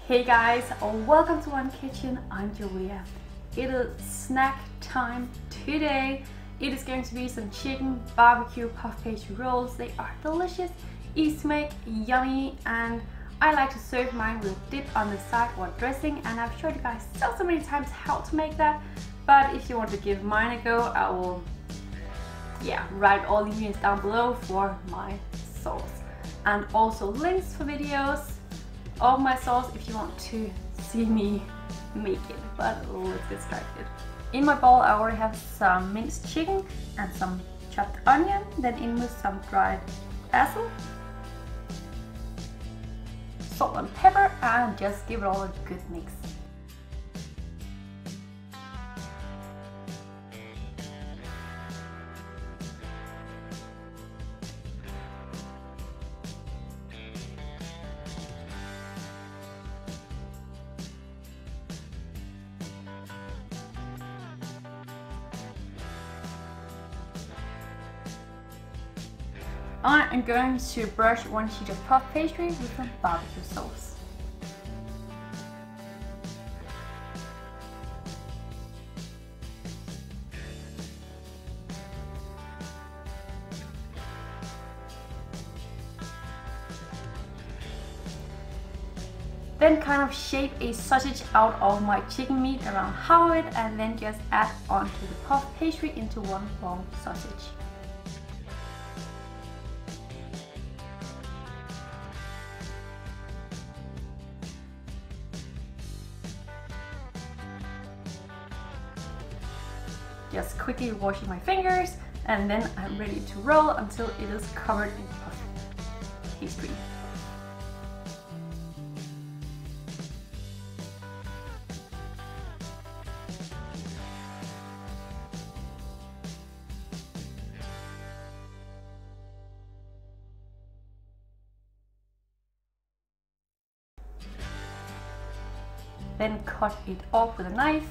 Hey guys, welcome to One Kitchen. I'm Julia. It is snack time today. It is going to be some chicken barbecue puff pastry rolls. They are delicious, easy to make, yummy, and I like to serve mine with a dip on the side or dressing, and I've showed you guys so many times how to make that. But if you want to give mine a go, I will write all the ingredients down below for my sauce, and also links for videos of my sauce if you want to see me make it. But let's get started. In my bowl I already have some minced chicken and some chopped onion, then in with some dried basil, salt and pepper, and just give it all a good mix. I am going to brush one sheet of puff pastry with some barbecue sauce. Then kind of shape a sausage out of my chicken meat around half of it, and then just add onto the puff pastry into one long sausage. Just quickly washing my fingers, and then I'm ready to roll until it is covered in puff pastry. Then cut it off with a knife.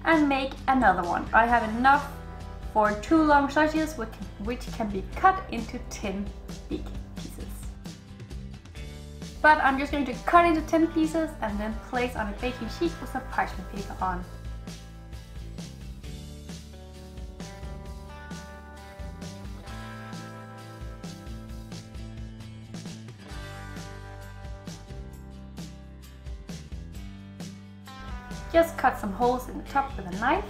And make another one. I have enough for 2 long sausages which can be cut into 10 big pieces. But I'm just going to cut into 10 pieces and then place on a baking sheet with some parchment paper on. Just cut some holes in the top with a knife.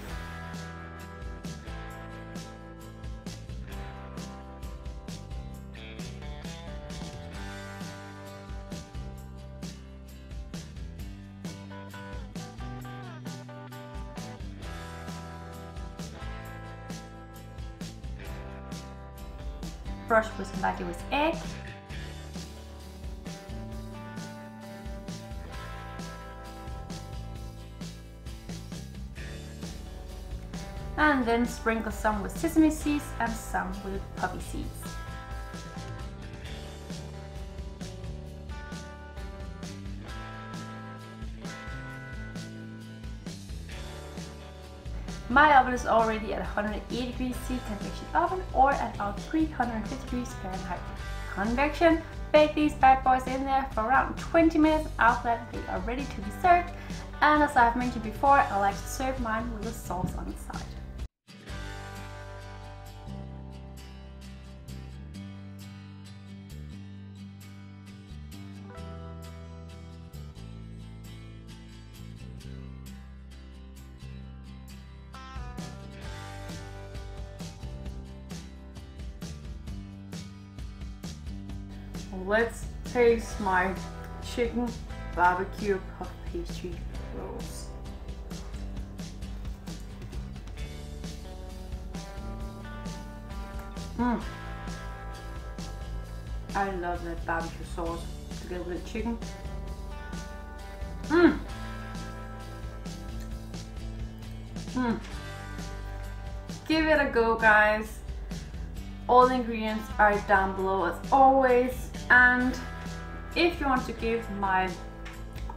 Brush with lightly with egg. And then sprinkle some with sesame seeds and some with poppy seeds. My oven is already at 180 degrees C convection oven, or at about 350 degrees Fahrenheit convection. Bake these bad boys in there for around 20 minutes. After that, they are ready to be served. And as I've mentioned before, I like to serve mine with a sauce on the side. Let's taste my chicken barbecue puff pastry rolls. I love that barbecue sauce together with the chicken. Give it a go, guys. All the ingredients are down below as always, and If you want to give my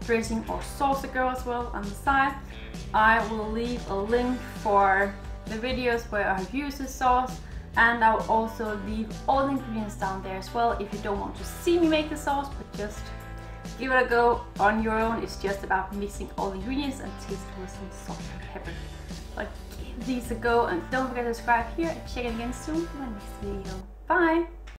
dressing or sauce a go as well on the side, I will leave a link for the videos where I've used the sauce, and I will also leave all the ingredients down there as well if you don't want to see me make the sauce, but just give it a go on your own. It's just about mixing all the ingredients and taste with some salt and pepper. But give these a go, and don't forget to subscribe here and check it again soon for my next video. Bye!